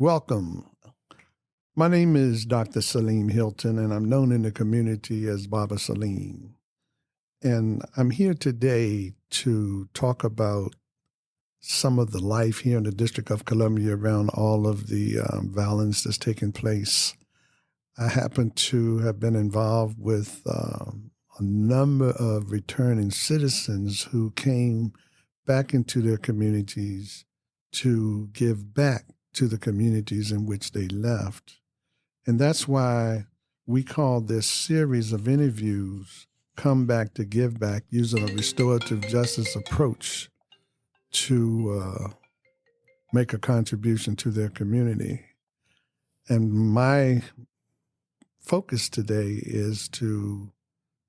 Welcome. My name is Dr. Salim Hilton, and I'm known in the community as Baba Salim. And I'm here today to talk about some of the life here in the District of Columbia around all of the violence that's taking place. I happen to have been involved with a number of returning citizens who came back into their communities to give back to the communities in which they left. And that's why we call this series of interviews Come Back to Give Back, using a restorative justice approach to make a contribution to their community. And my focus today is to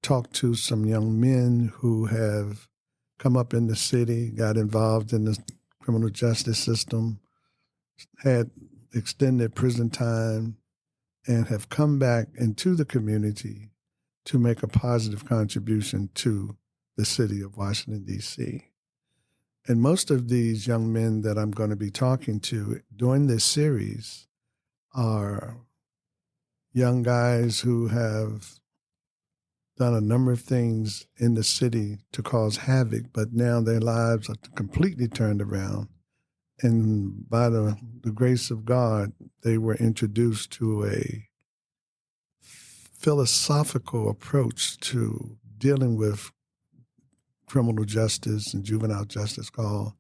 talk to some young men who have come up in the city, got involved in the criminal justice system, had extended prison time, and have come back into the community to make a positive contribution to the city of Washington, D.C. And most of these young men that I'm going to be talking to during this series are young guys who have done a number of things in the city to cause havoc, but now their lives are completely turned around. And by the grace of God, they were introduced to a philosophical approach to dealing with criminal justice and juvenile justice called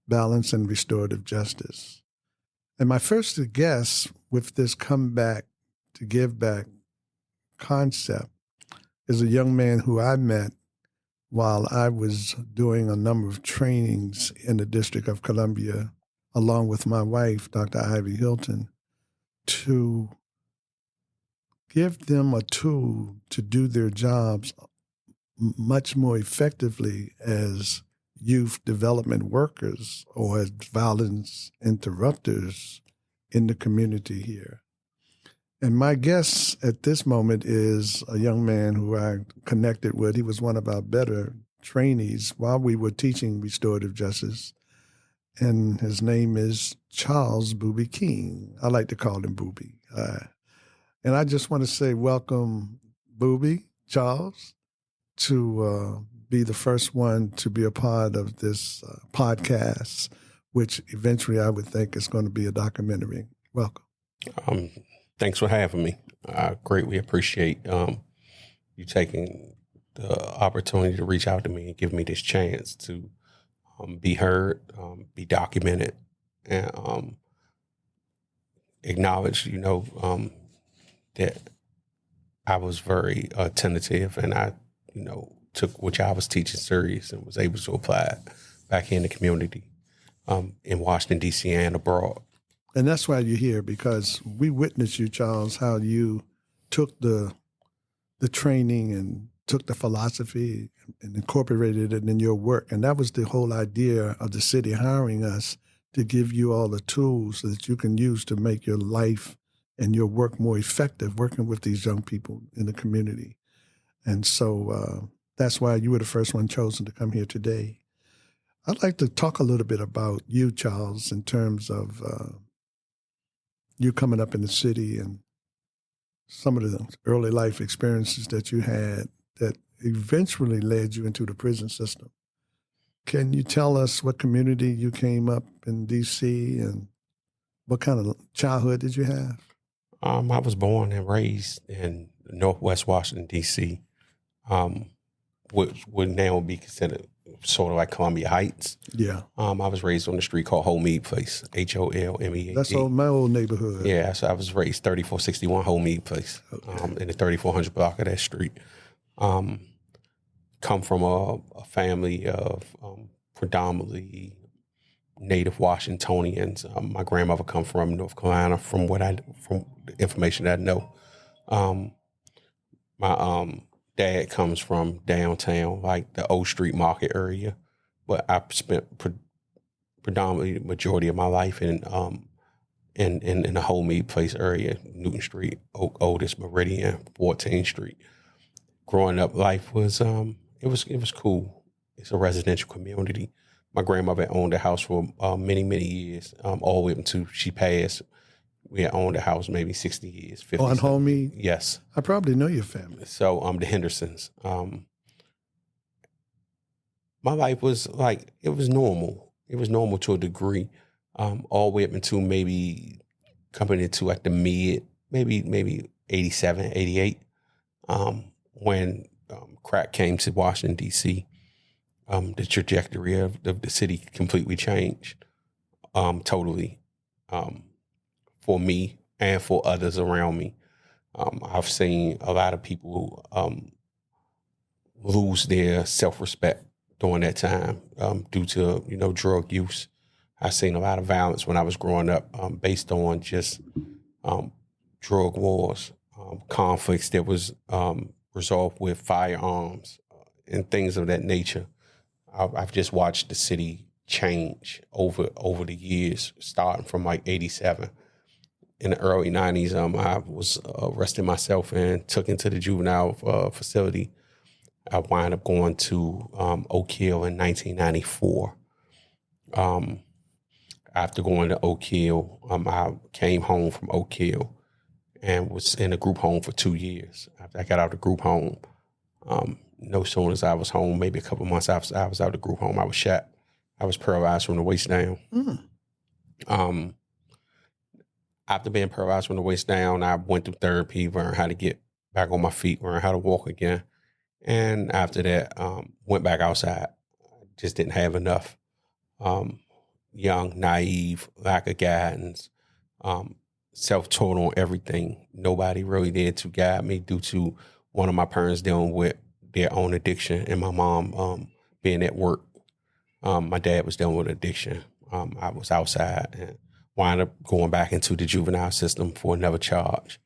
balance and restorative justice. And my first guess with this come back to give back concept is a young man who I met while I was doing a number of trainings in the District of Columbia, along with my wife, Dr. Ivy Hilton, to give them a tool to do their jobs much more effectively as youth development workers or as violence interrupters in the community here. And my guest at this moment is a young man who I connected with. He was one of our better trainees while we were teaching restorative justice. And his name is Charles Boobie King. I like to call him Boobie. And I just want to say welcome, Boobie, Charles, to be the first one to be a part of this podcast, which eventually I would think is going to be a documentary. Welcome. Thanks for having me. I greatly appreciate you taking the opportunity to reach out to me and give me this chance to be heard, be documented, and acknowledge, that I was very tentative and I, took what I was teaching serious and was able to apply it back here in the community in Washington, D.C. and abroad. And that's why you're here, because we witnessed you, Charles, how you took the training and took the philosophy and incorporated it in your work. And that was the whole idea of the city hiring us, to give you all the tools so that you can use to make your life and your work more effective, working with these young people in the community. And so that's why you were the first one chosen to come here today. I'd like to talk a little bit about you, Charles, in terms of you coming up in the city and some of the early life experiences that you had that eventually led you into the prison system. Can you tell us what community you came up in D.C. and what kind of childhood did you have? I was born and raised in Northwest Washington, D.C., which would now be considered sort of like Columbia Heights. Yeah. I was raised on the street called Holmead Place, Holmead. That's my old neighborhood. Yeah, so I was raised 3461 Holmead Place, in the 3400 block of that street. Come from a family of predominantly native Washingtonians. My grandmother come from North Carolina, from the information that I know. My dad comes from downtown, like the Old Street Market area, but I spent predominantly the majority of my life in the Holmead Place area, Newton Street, Otis Meridian, 14th Street. Growing up, life was it was cool. It's a residential community. My grandmother owned a house for many years, all the way up until she passed. We had owned the house maybe 60 years, 50 On Homey? Yes. I probably know your family. So the Hendersons. My life was like, it was normal. It was normal to a degree. All the way up until maybe coming into like the mid, maybe 87, 88, when crack came to Washington, D.C. The trajectory of the city completely changed, totally, for me and for others around me. I've seen a lot of people lose their self-respect during that time due to, drug use. I've seen a lot of violence when I was growing up based on just drug wars, conflicts that was resolved with firearms and things of that nature. I've just watched the city change over the years, starting from like 87. In the early 90s, I was arrested myself and took into the juvenile facility. I wound up going to Oak Hill in 1994. After going to Oak Hill, I came home from Oak Hill and was in a group home for 2 years. After I got out of the group home, no sooner as I was home, maybe a couple of months after I was out of the group home, I was shot. I was paralyzed from the waist down. After being paralyzed from the waist down, I went through therapy, learned how to get back on my feet, learned how to walk again. And after that, went back outside. Just didn't have enough. Young, naive, lack of guidance, self-taught on everything. Nobody really there to guide me due to one of my parents dealing with their own addiction and my mom being at work. My dad was dealing with addiction. I was outside and wound up going back into the juvenile system for another charge.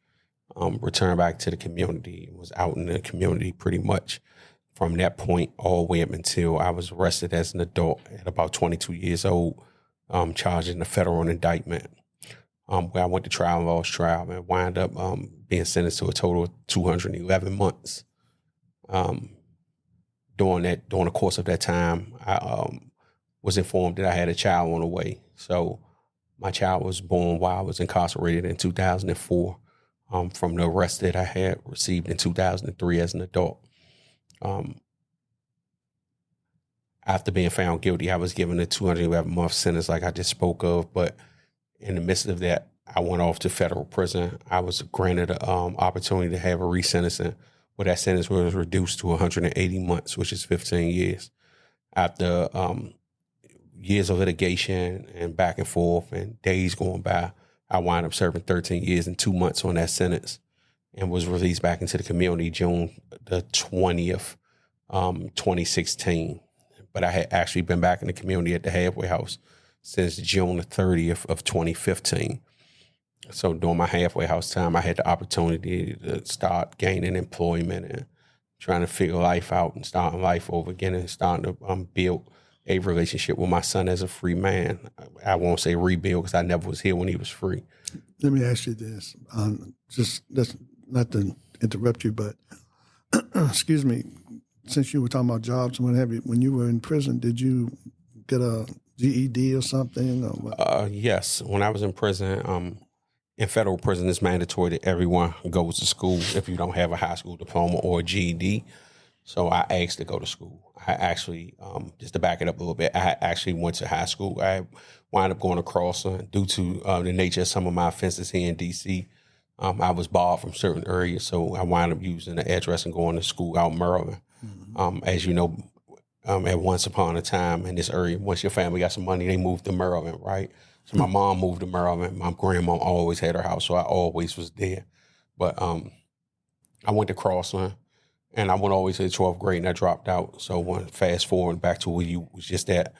Returned back to the community, was out in the community pretty much from that point all the way up until I was arrested as an adult at about 22 years old, charged in a federal indictment, where I went to trial and lost trial and wound up being sentenced to a total of 211 months. During the course of that time, I was informed that I had a child on the way. So my child was born while I was incarcerated in 2004. From the arrest that I had received in 2003 as an adult. After being found guilty, I was given a 211-month sentence like I just spoke of, but in the midst of that, I went off to federal prison. I was granted an opportunity to have a resentencing, where that sentence was reduced to 180 months, which is 15 years. After years of litigation and back and forth and days going by, I wound up serving 13 years and 2 months on that sentence and was released back into the community June the 20th, 2016. But I had actually been back in the community at the halfway house since June the 30th of 2015. So during my halfway house time, I had the opportunity to start gaining employment and trying to figure life out and starting life over again and starting to build a relationship with my son as a free man. I won't say rebuild because I never was here when he was free. Let me ask you this, that's not to interrupt you, but excuse me, since you were talking about jobs and what have you, when you were in prison, did you get a GED or something? Or what? Yes. When I was in prison, in federal prison, it's mandatory that everyone goes to school if you don't have a high school diploma or a GED. So I asked to go to school. I actually, just to back it up a little bit, I actually went to high school. I wound up going to Crossland due to the nature of some of my offenses here in D.C. I was barred from certain areas, so I wound up using the address and going to school out in Maryland. Mm-hmm. As you know, at once upon a time in this area, once your family got some money, they moved to Maryland, right? So my mom moved to Maryland. My grandma always had her house, so I always was there. But I went to Crossland. And I went always to the 12th grade and I dropped out. So when fast forward back to where you was just at,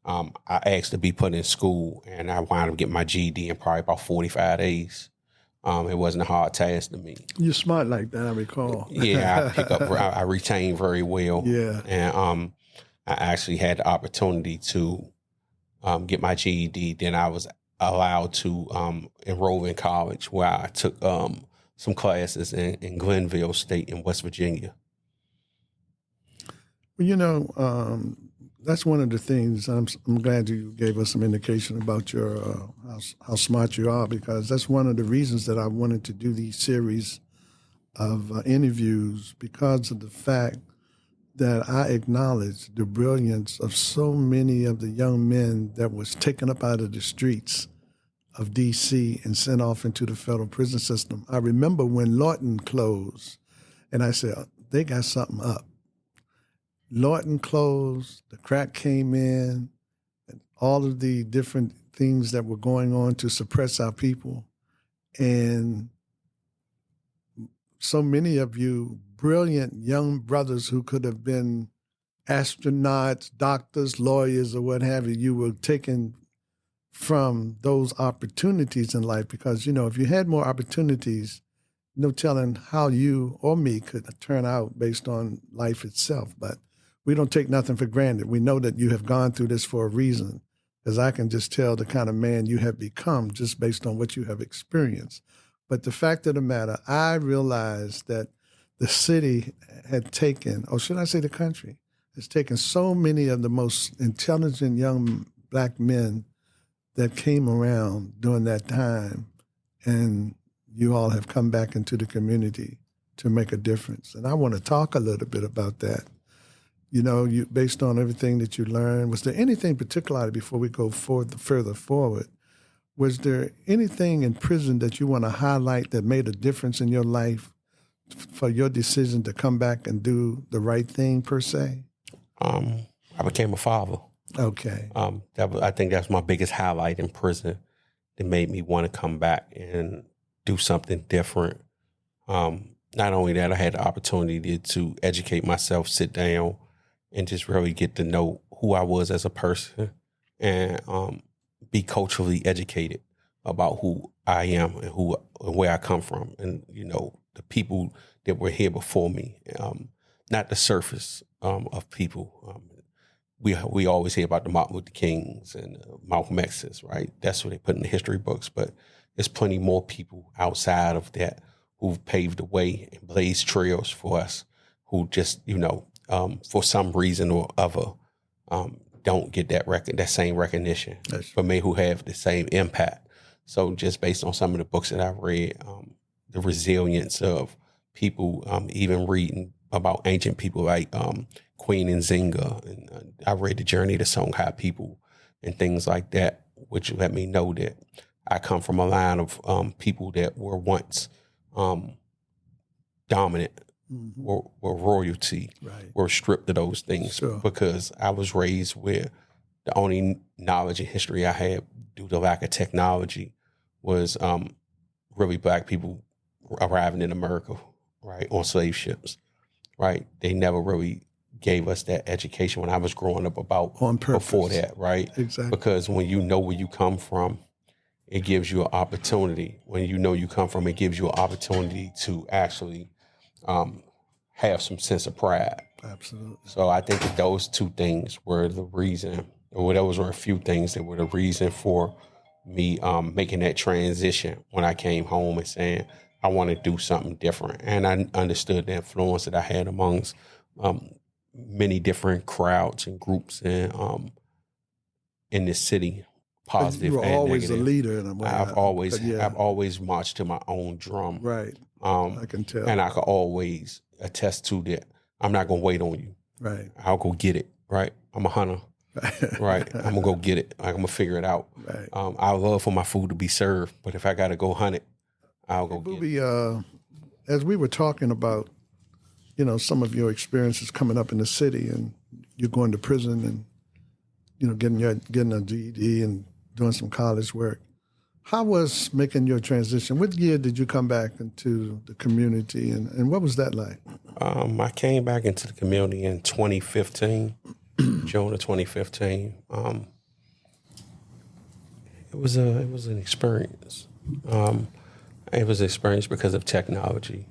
I asked to be put in school and I wound up getting my GED in probably about 45 days. It wasn't a hard task to me. You're smart like that, I recall. Yeah, I retained very well. Yeah. And I actually had the opportunity to get my GED. Then I was allowed to enroll in college where I took some classes in Glenville State in West Virginia. Well, that's one of the things. I'm glad you gave us some indication about your how smart you are, because that's one of the reasons that I wanted to do these series of interviews, because of the fact that I acknowledge the brilliance of so many of the young men that was taken up out of the streets of D.C. and sent off into the federal prison system. I remember when Lawton closed, and I said, they got something up. Lawton closed, the crack came in, and all of the different things that were going on to suppress our people. And so many of you brilliant young brothers who could have been astronauts, doctors, lawyers, or what have you, you were taken from those opportunities in life, because, if you had more opportunities, no telling how you or me could turn out based on life itself. But we don't take nothing for granted. We know that you have gone through this for a reason, because I can just tell the kind of man you have become just based on what you have experienced. But the fact of the matter, I realized that the city had taken, or should I say the country, has taken so many of the most intelligent young Black men that came around during that time, and you all have come back into the community to make a difference. And I want to talk a little bit about that. You based on everything that you learned, was there anything particularly, before we go further forward, was there anything in prison that you want to highlight that made a difference in your life for your decision to come back and do the right thing, per se? I became a father. Okay. I think that's my biggest highlight in prison that made me want to come back and do something different. Not only that, I had the opportunity to educate myself, sit down, and just really get to know who I was as a person, and be culturally educated about who I am and where I come from, and the people that were here before me, not the surface of people. We always hear about the Martin Luther Kings and Malcolm X's, right? That's what they put in the history books, but there's plenty more people outside of that who've paved the way and blazed trails for us, who just for some reason or other don't get that same recognition, but may who have the same impact. So just based on some of the books that I've read, the resilience of people, even reading about ancient people like Queen Nzinga, and I read The Journey of the Songhai people and things like that, which let me know that I come from a line of people that were once dominant, mm-hmm. were royalty, right. were stripped of those things, sure. because I was raised where the only knowledge and history I had due to lack of technology was really Black people arriving in America, right, on slave ships, right? They never really gave us that education when I was growing up about on purpose. Before that, right? Exactly. Because when you know where you come from, it gives you an opportunity. When you know you come from, it gives you an opportunity to actually have some sense of pride. Absolutely. So I think that those two things were the reason, or those were a few things that were the reason for me making that transition when I came home and saying, I want to do something different. And I understood the influence that I had amongst many different crowds and groups in this city, positive and negative. You were always a leader in a way. I've always marched to my own drum. Right. I can tell. And I can always attest to that. I'm not going to wait on you. Right. I'll go get it. Right. I'm a hunter. Right. I'm going to go get it. I'm going to figure it out. Right. I love for my food to be served, but if I got to go hunt it, I'll go get it. As we were talking about, some of your experiences coming up in the city, and you're going to prison and, getting a GED and doing some college work. How was making your transition? What year did you come back into the community, and what was that like? I came back into the community in 2015, June of 2015. It was an experience. It was an experience because of technology.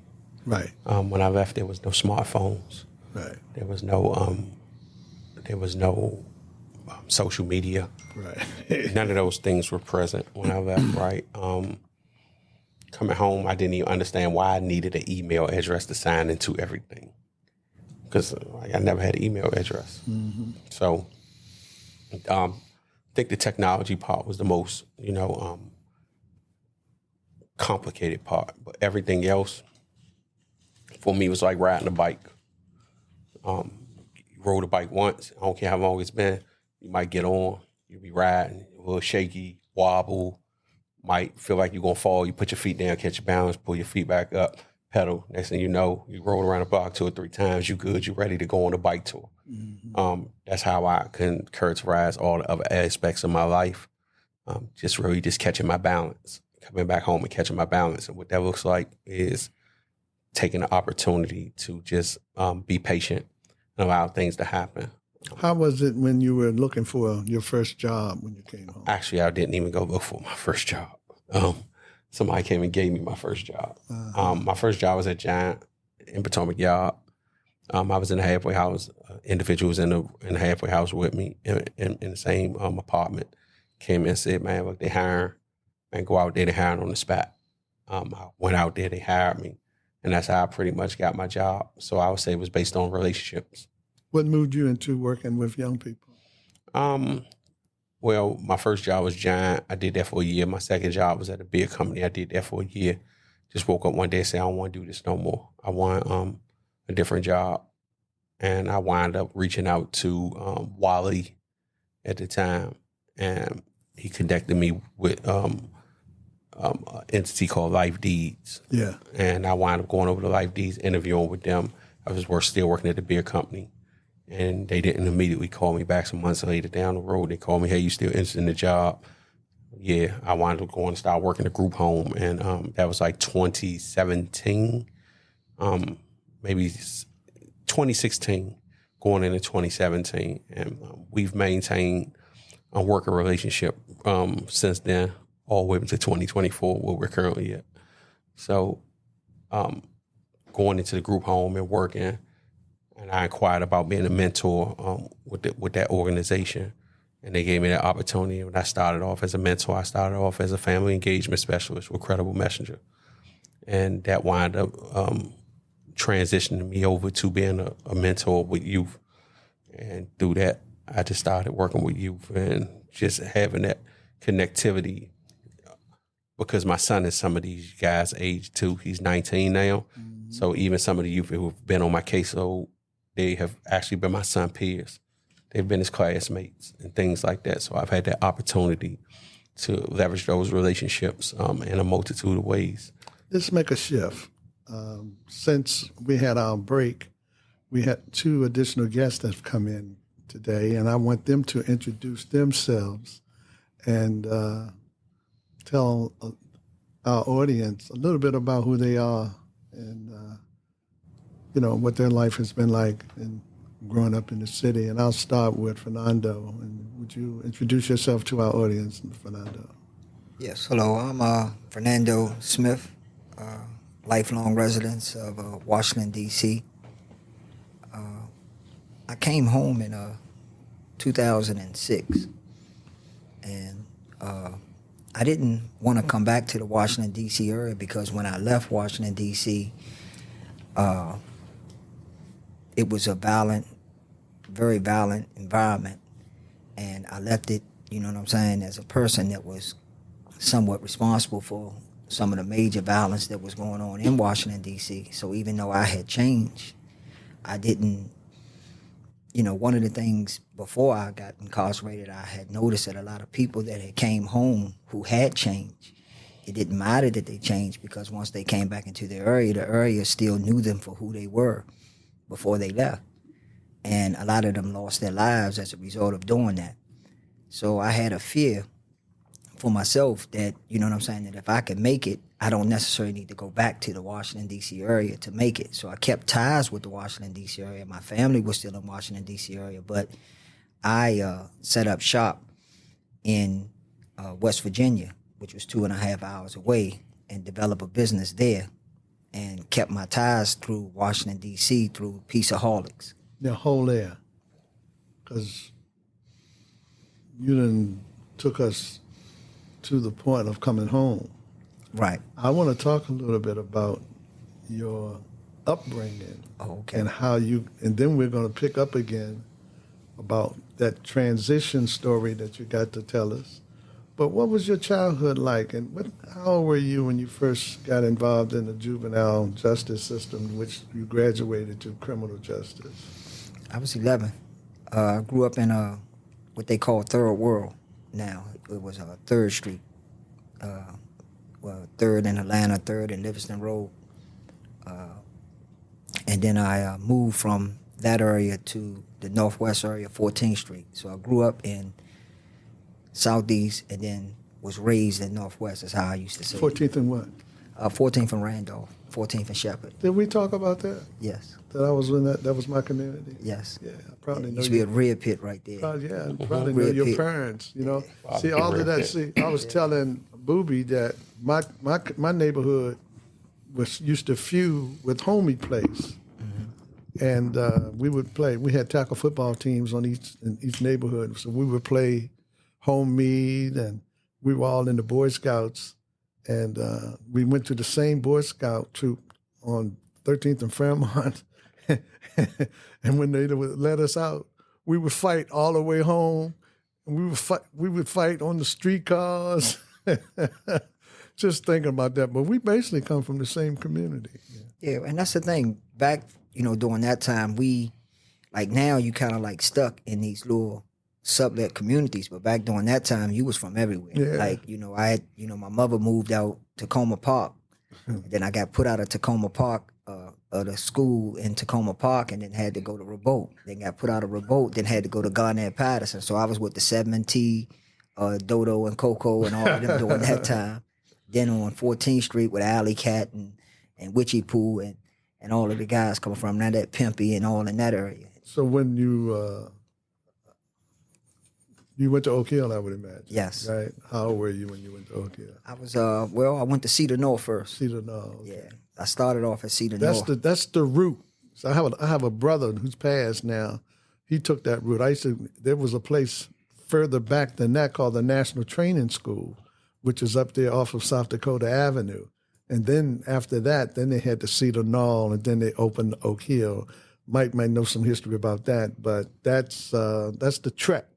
Right. When I left, there was no smartphones. Right. There was no social media. Right. None of those things were present when I left, right? Coming home, I didn't even understand why I needed an email address to sign into everything, because I never had an email address. Mm-hmm. So I think the technology part was the most, complicated part. But everything else, for me, was like riding a bike. You rode a bike once, I don't care how long it's been, you might get on, you be riding, a little shaky, wobble, might feel like you're going to fall. You put your feet down, catch your balance, pull your feet back up, pedal. Next thing you know, you roll around the block 2 or 3 times, you good, you ready to go on a bike tour. That's how I can characterize all the other aspects of my life. Just really just catching my balance, coming back home and catching my balance. And what that looks like is taking the opportunity to just be patient and allow things to happen. How was it when you were looking for your first job when you came home? Actually, I didn't even go look for my first job. Somebody came and gave me my first job. My first job was at Giant in Potomac Yard. I was in the halfway house. Individuals in the halfway house with me in the same apartment came in and said, "Man, look, they hiring. Man, go out there. They hiring on the spot." I went out there. They hired me, and that's how I pretty much got my job. So I would say it was based on relationships. What moved you into working with young people? Well, my first job was Giant. I did that for a year. My second job was at a beer company. I did that for a year. Just woke up one day and said, I don't want to do this no more. I want a different job. And I wound up reaching out to Wally at the time. And he connected me with an entity called Life Deeds. Yeah. And I wound up going over to Life Deeds, interviewing with them. I was still working at the beer company. And they didn't immediately call me back. Some months later down the road, they called me, "Hey, you still interested in the job?" Yeah, I wound up going and start working a group home. And that was like 2017, maybe 2016, going into 2017. And we've maintained a working relationship since then, all the way up to 2024, where we're currently at. So going into the group home and working, and I inquired about being a mentor with that organization. And they gave me that opportunity. When I started off as a mentor, I started off as a family engagement specialist with Credible Messenger. And that wound up transitioning me over to being a mentor with youth. And through that, I just started working with youth and just having that connectivity, because my son is some of these guys' age too. He's 19 now. Mm-hmm. So even some of the youth who have been on my caseload, they have actually been my son's peers. They've been his classmates and things like that. So I've had that opportunity to leverage those relationships in a multitude of ways. Let's make a shift. Since we had our break, we had 2 additional guests that have come in today, and I want them to introduce themselves and tell our audience a little bit about who they are and what their life has been like and growing up in the city. And I'll start with Fernando. And would you introduce yourself to our audience, Fernando? Yes, hello. I'm Fernando Smith, lifelong resident of Washington, D.C. I came home in 2006, and I didn't want to come back to the Washington, D.C. area because when I left Washington, D.C., it was a very violent environment, and I left it, as a person that was somewhat responsible for some of the major violence that was going on in Washington, D.C. So even though I had changed, I didn't, one of the things before I got incarcerated, I had noticed that a lot of people that had came home who had changed, it didn't matter that they changed, because once they came back into the area still knew them for who they were before they left. And a lot of them lost their lives as a result of doing that. So I had a fear for myself that, that if I could make it, I don't necessarily need to go back to the Washington, D.C. area to make it. So I kept ties with the Washington, D.C. area. My family was still in Washington, D.C. area, but I set up shop in West Virginia, which was 2.5 hours away, and developed a business there and kept my ties through Washington, D.C. through Peaceaholics. Now, hold there, because you done took us to the point of coming home. Right. I want to talk a little bit about your upbringing. Okay. And how and then we're going to pick up again about that transition story that you got to tell us. But what was your childhood like, and how old were you when you first got involved in the juvenile justice system, which you graduated to criminal justice? I was 11. I grew up in what they call Third World now. It was 3rd Street. 3rd in Atlanta, 3rd in Livingston Road. And then I moved from that area to the Northwest area, 14th Street. So I grew up in Southeast and then was raised in Northwest, is how I used to say 14th and what? 14th and Randolph, 14th and Shepherd. Did we talk about that? Yes. That I was in that was my community? Yes. Yeah, I probably know used to be a red pit right there. Yeah, I probably know Red your pit. parents, you know. Wow. See, all of Red that, pit. see, I was telling Boobie that my neighborhood used to feud with Homie Place. And we would play. We had tackle football teams in each neighborhood, so we would play home meet, and we were all in the Boy Scouts. And we went to the same Boy Scout troop on 13th and Fairmont. And when they would let us out, we would fight all the way home. And we would fight on the streetcars. Just thinking about that, but we basically come from the same community. Yeah, and that's the thing. Back, during that time, we, like now, you kind of like stuck in these little sublet communities, but back during that time, you was from everywhere. Yeah. Like, I had, my mother moved out Tacoma Park, and then I got put out of Tacoma Park, the school in Tacoma Park, and then had to go to Remote. Then got put out of Remote, then had to go to Garnett-Patterson. So I was with the 7T, Dodo and Coco and all of them during that time. Then on 14th Street with Alley Cat and Witchy Poo and all of the guys coming from that Pimpy and all in that area. So when you went to Oak Hill, I would imagine. Yes. Right. How old were you when you went to Oak Hill? I was I went to Cedar North first. Cedar North. Okay. Yeah, I started off at Cedar North. That's the route. So I have a brother who's passed now. He took that route. There was a place further back than that called the National Training School, which is up there off of South Dakota Avenue. And then after that, then they had the Cedar Knoll, and then they opened Oak Hill. Mike might know some history about that, but that's the trek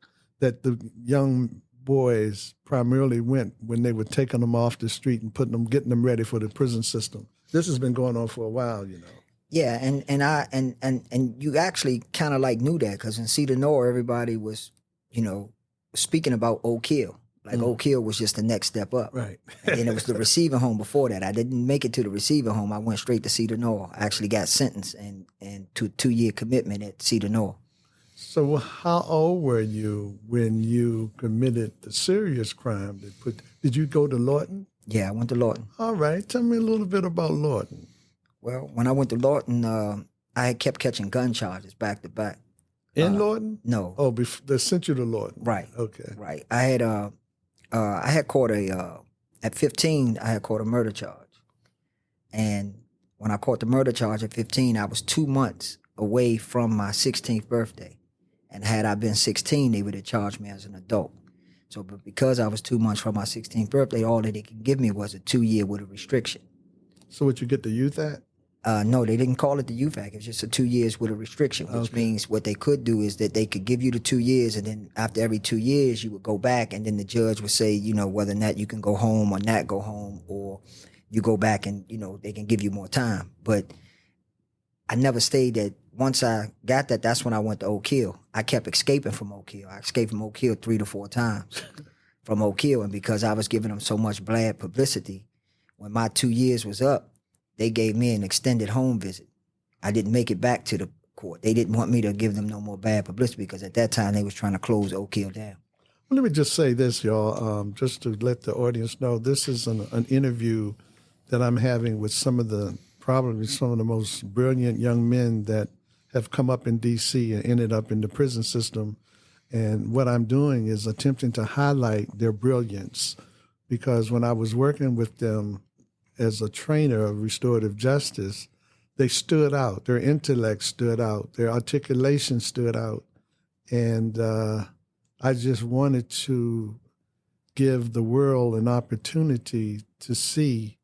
that the young boys primarily went when they were taking them off the street and getting them ready for the prison system. This has been going on for a while, Yeah, and you actually kind of like knew that because in Cedar North, everybody was, speaking about Oak Hill. Like Oak Hill was just the next step up. Right. And then it was the receiving home before that. I didn't make it to the receiving home. I went straight to Cedar North. I actually got sentenced and to a 2-year commitment at Cedar North. So how old were you when you committed the serious crime did you go to Lawton? Yeah, I went to Lawton. All right. Tell me a little bit about Lawton. Well, when I went to Lawton, I had kept catching gun charges back to back. In Lawton? No. Oh, they sent you to Lawton. Right. Okay. Right. I had caught at 15, I had caught a murder charge. And when I caught the murder charge at 15, I was 2 months away from my 16th birthday. And had I been 16, they would have charged me as an adult. So, but because I was 2 months from my 16th birthday, all that they could give me was a 2-year with a restriction. So what you get the youth at? No, they didn't call it the youth act. It's just a 2 years with a restriction, which means what they could do is that they could give you the 2 years, and then after every 2 years, you would go back, and then the judge would say, whether or not you can go home or not go home, or you go back and, they can give you more time. But I never stayed that. Once I got that, that's when I went to Oak Hill. I kept escaping from Oak Hill. I escaped from Oak Hill 3 to 4 times from Oak Hill, and because I was giving them so much bad publicity, when my 2 years was up, they gave me an extended home visit. I didn't make it back to the court. They didn't want me to give them no more bad publicity because at that time they was trying to close Oak Hill down. Well, let me just say this, y'all, just to let the audience know, this is an interview that I'm having with probably some of the most brilliant young men that have come up in D.C. and ended up in the prison system. And what I'm doing is attempting to highlight their brilliance, because when I was working with them as a trainer of restorative justice, they stood out. Their intellect stood out. Their articulation stood out. And I just wanted to give the world an opportunity to see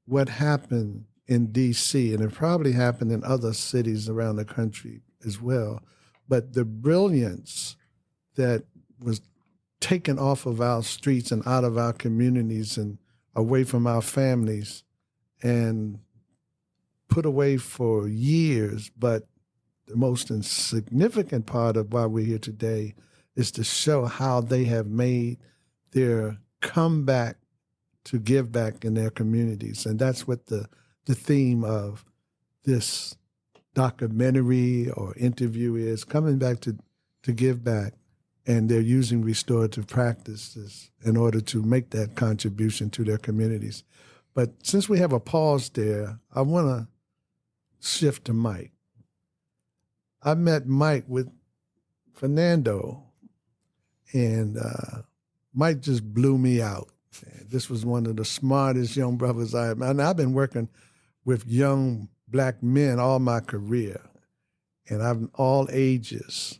what happened in D.C., and it probably happened in other cities around the country as well, but the brilliance that was taken off of our streets and out of our communities and away from our families and put away for years. But the most significant part of why we're here today is to show how they have made their comeback to give back in their communities. And that's what the theme of this documentary or interview is, coming back to give back. And they're using restorative practices in order to make that contribution to their communities. But since we have a pause there, I want to shift to Mike. I met Mike with Fernando, and Mike just blew me out. This was one of the smartest young brothers I have. And I've been working with young Black men all my career, and I'm all ages.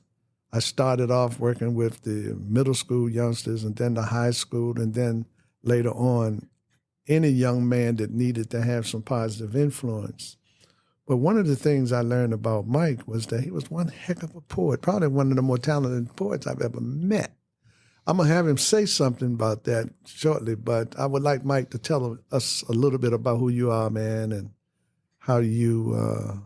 I started off working with the middle school youngsters and then the high school, and then later on, any young man that needed to have some positive influence. But one of the things I learned about Mike was that he was one heck of a poet, probably one of the more talented poets I've ever met. I'm going to have him say something about that shortly, but I would like Mike to tell us a little bit about who you are, man, and how you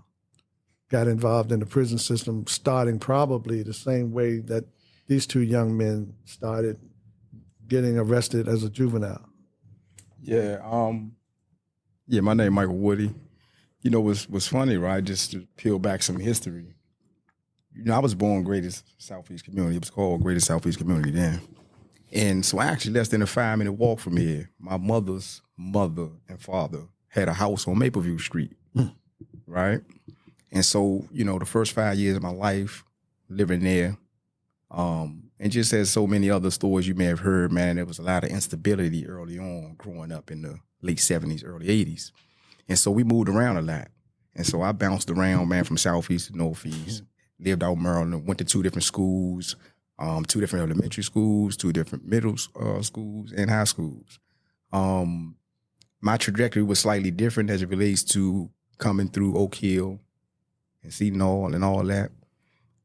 got involved in the prison system, starting probably the same way that these two young men started, getting arrested as a juvenile. Yeah, my name is Michael Woody. You know, what's funny, right? Just to peel back some history. You know, I was born Greatest Southeast Community. It was called Greatest Southeast Community then. And so actually less than a 5-minute walk from here, my mother's mother and father had a house on Mapleview Street, right? And so, you know, the first 5 years of my life living there, and just as so many other stories you may have heard, man, there was a lot of instability early on growing up in the late 70s, early 80s. And so we moved around a lot. And so I bounced around, man, from Southeast to Northeast, lived out in Maryland, went to 2 different schools, 2 different elementary schools, 2 different middle schools, and high schools. My trajectory was slightly different as it relates to coming through Oak Hill and Seton Hall and all that,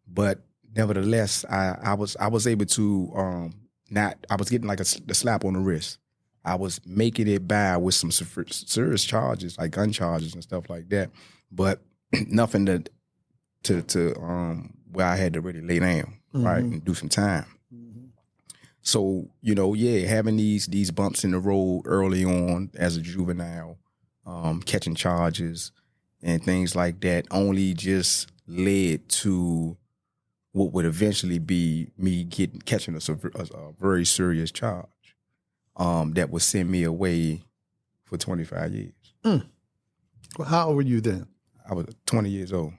but nevertheless, I was able to I was getting like a slap on the wrist. I was making it by with some serious charges, like gun charges and stuff like that, but nothing to where I had to really lay down, right, and do some time. So, you know, yeah, having these bumps in the road early on as a juvenile, catching charges and things like that only just led to what would eventually be me catching a very serious charge that would send me away for 25 years. Well, how old were you then? I was 20 years old.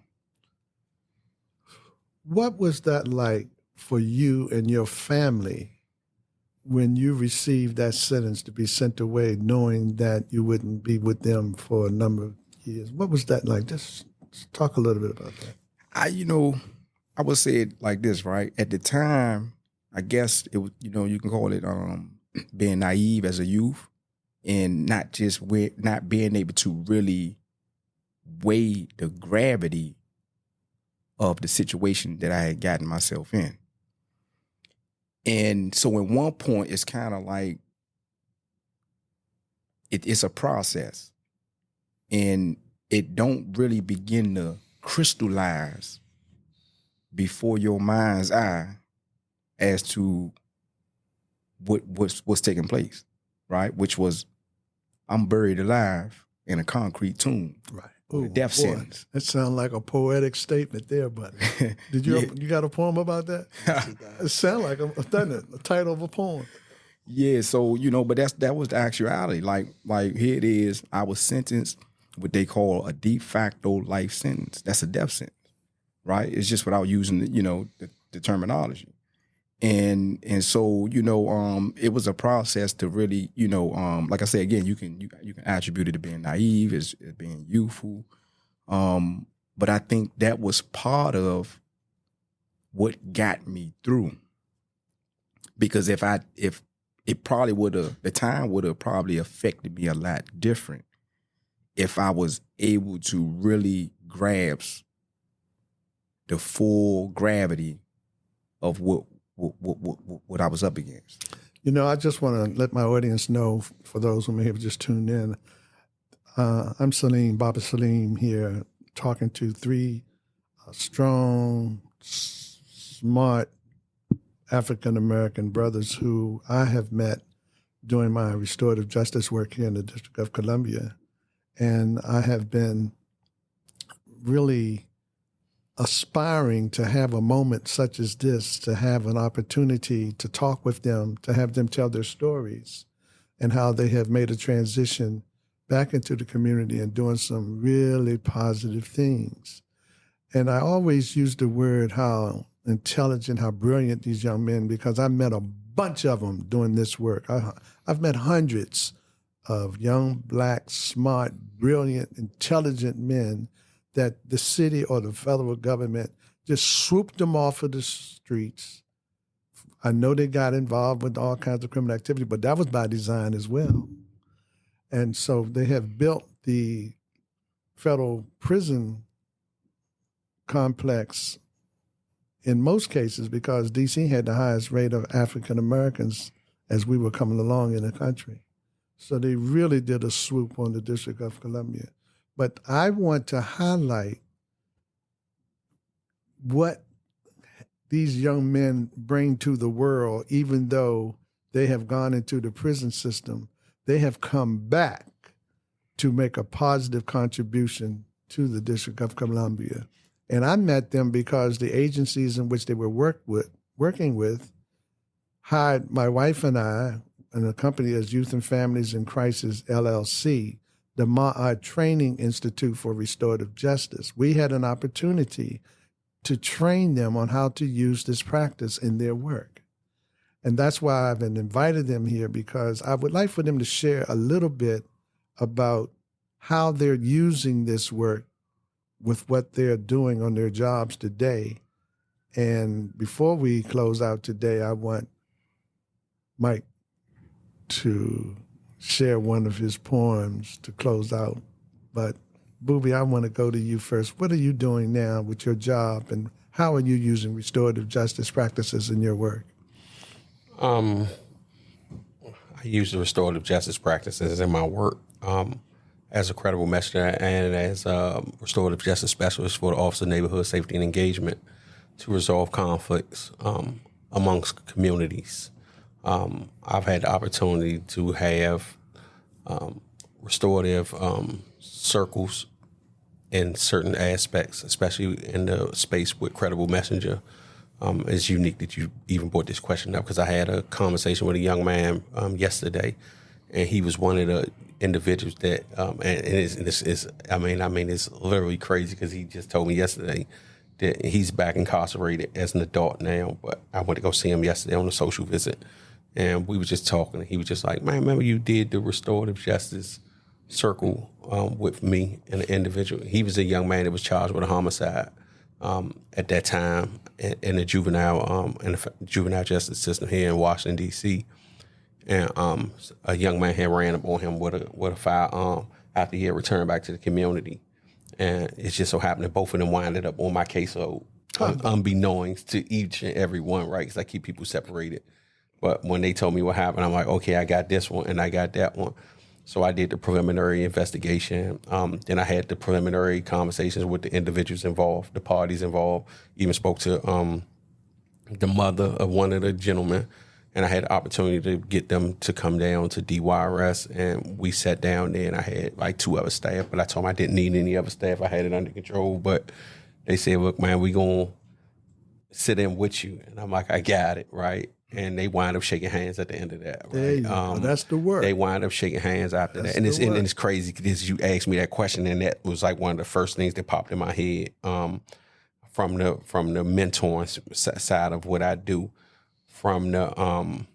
What was that like for you and your family when you received that sentence to be sent away, knowing that you wouldn't be with them for a number of years? What was that like? Just talk a little bit about that. I would say it like this, right? At the time, I guess it was, you know, you can call it being naive as a youth and not being able to really weigh the gravity of the situation that I had gotten myself in. And so at one point, it's kind of like it's a process, and it don't really begin to crystallize before your mind's eye as to what's taking place, right? Which was, I'm buried alive in a concrete tomb, right? With a death sentence. That sounds like a poetic statement there, buddy. Did you you got a poem about that? It sounds like a title of a poem. Yeah, so you know, but that was the actuality. Like here it is. I was sentenced what they call a de facto life sentence. That's a death sentence, right? It's just without using the terminology. And so, you know, it was a process to really, you know, like I said, again, you can attribute it to being naive, as being youthful. But I think that was part of what got me through. Because if it probably the time would have probably affected me a lot different if I was able to really grasp the full gravity of what I was up against. You know, I just want to let my audience know, for those who may have just tuned in, I'm Salim, Baba Salim here, talking to three strong, smart African-American brothers who I have met doing my restorative justice work here in the District of Columbia. And I have been really aspiring to have a moment such as this, to have an opportunity to talk with them, to have them tell their stories and how they have made a transition back into the community and doing some really positive things. And I always use the word how intelligent, how brilliant these young men, because I met a bunch of them doing this work. I've met hundreds of young, black, smart, brilliant, intelligent men that the city or the federal government just swooped them off of the streets. I know they got involved with all kinds of criminal activity, but that was by design as well. And so they have built the federal prison complex in most cases because DC had the highest rate of African Americans as we were coming along in the country. So they really did a swoop on the District of Columbia. But I want to highlight what these young men bring to the world, even though they have gone into the prison system, they have come back to make a positive contribution to the District of Columbia. And I met them because the agencies in which they were working with hired my wife and I, and a company as Youth and Families in Crisis, LLC, the Training Institute for Restorative Justice. We had an opportunity to train them on how to use this practice in their work. And that's why I've invited them here, because I would like for them to share a little bit about how they're using this work with what they're doing on their jobs today. And before we close out today, I want Mike to share one of his poems to close out. But Boobie, I want to go to you first. What are you doing now with your job, and how are you using restorative justice practices in your work? I use the restorative justice practices in my work as a credible messenger and as a restorative justice specialist for the Office of Neighborhood Safety and Engagement to resolve conflicts amongst communities. I've had the opportunity to have restorative circles in certain aspects, especially in the space with credible messenger. It's unique that you even brought this question up, because I had a conversation with a young man yesterday, and he was one of the individuals that, it's literally crazy, because he just told me yesterday that he's back incarcerated as an adult now, but I went to go see him yesterday on a social visit, and we were just talking, and he was just like, man, remember you did the restorative justice circle with me and an individual. He was a young man that was charged with a homicide at that time in the juvenile justice system here in Washington, D.C. And a young man had ran up on him with a firearm after he had returned back to the community. And it just so happened that both of them winded up on my caseload, unbeknownst to each and every one, right? Because I keep people separated. But when they told me what happened, I'm like, okay, I got this one and I got that one. So I did the preliminary investigation. Then I had the preliminary conversations with the individuals involved, the parties involved. Even spoke to the mother of one of the gentlemen, and I had the opportunity to get them to come down to DYRS, and we sat down there, and I had like 2 other staff, but I told them I didn't need any other staff. I had it under control, but they said, look, man, we gonna sit in with you. And I'm like, I got it, right? And they wind up shaking hands at the end of that. Right? There you go. That's the work. They wind up shaking hands after that. And it's crazy because you asked me that question, and that was like one of the first things that popped in my head from the mentoring side of what I do. From the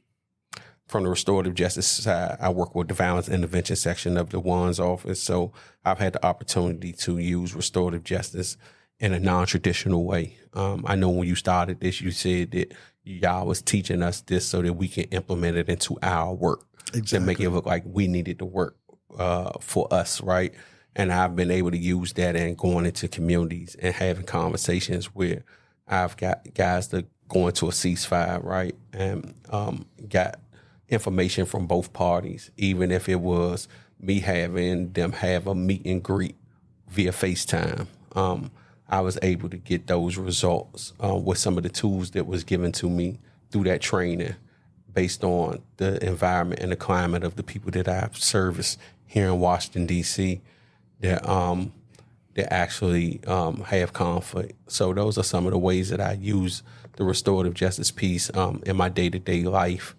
restorative justice side, I work with the violence intervention section of the WAN's office. So I've had the opportunity to use restorative justice in a non-traditional way. I know when you started this, you said that y'all was teaching us this so that we can implement it into our work. Exactly. And make it look like we needed to work for us, right? And I've been able to use that and going into communities and having conversations where I've got guys that go into a ceasefire, right? And got information from both parties, even if it was me having them have a meet and greet via FaceTime. I was able to get those results with some of the tools that was given to me through that training based on the environment and the climate of the people that I've serviced here in Washington, D.C. that actually have conflict. So those are some of the ways that I use the restorative justice piece in my day-to-day life.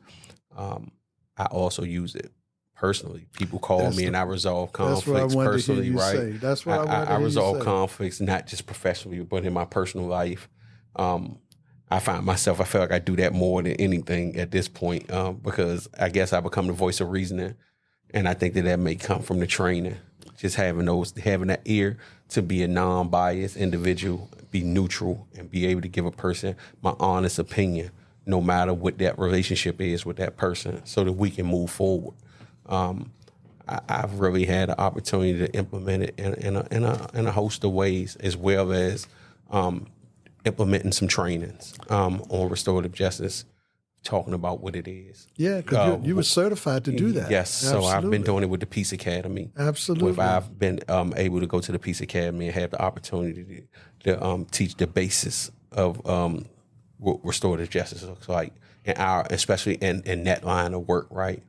I also use it personally. People call me and I resolve conflicts personally, right? Say. That's what I resolve conflicts not just professionally, but in my personal life. I find myself, I feel like I do that more than anything at this point because I guess I become the voice of reasoning. And I think that may come from the training, just having that ear to be a non-biased individual, be neutral, and be able to give a person my honest opinion, no matter what that relationship is with that person, so that we can move forward. I've really had the opportunity to implement it in a host of ways, as well as implementing some trainings on restorative justice, talking about what it is. Yeah, because you were certified to do that. Yes, Absolutely. So I've been doing it with the Peace Academy. Absolutely. I've been able to go to the Peace Academy and have the opportunity to teach the basis of what restorative justice looks like, especially in that line of work, right?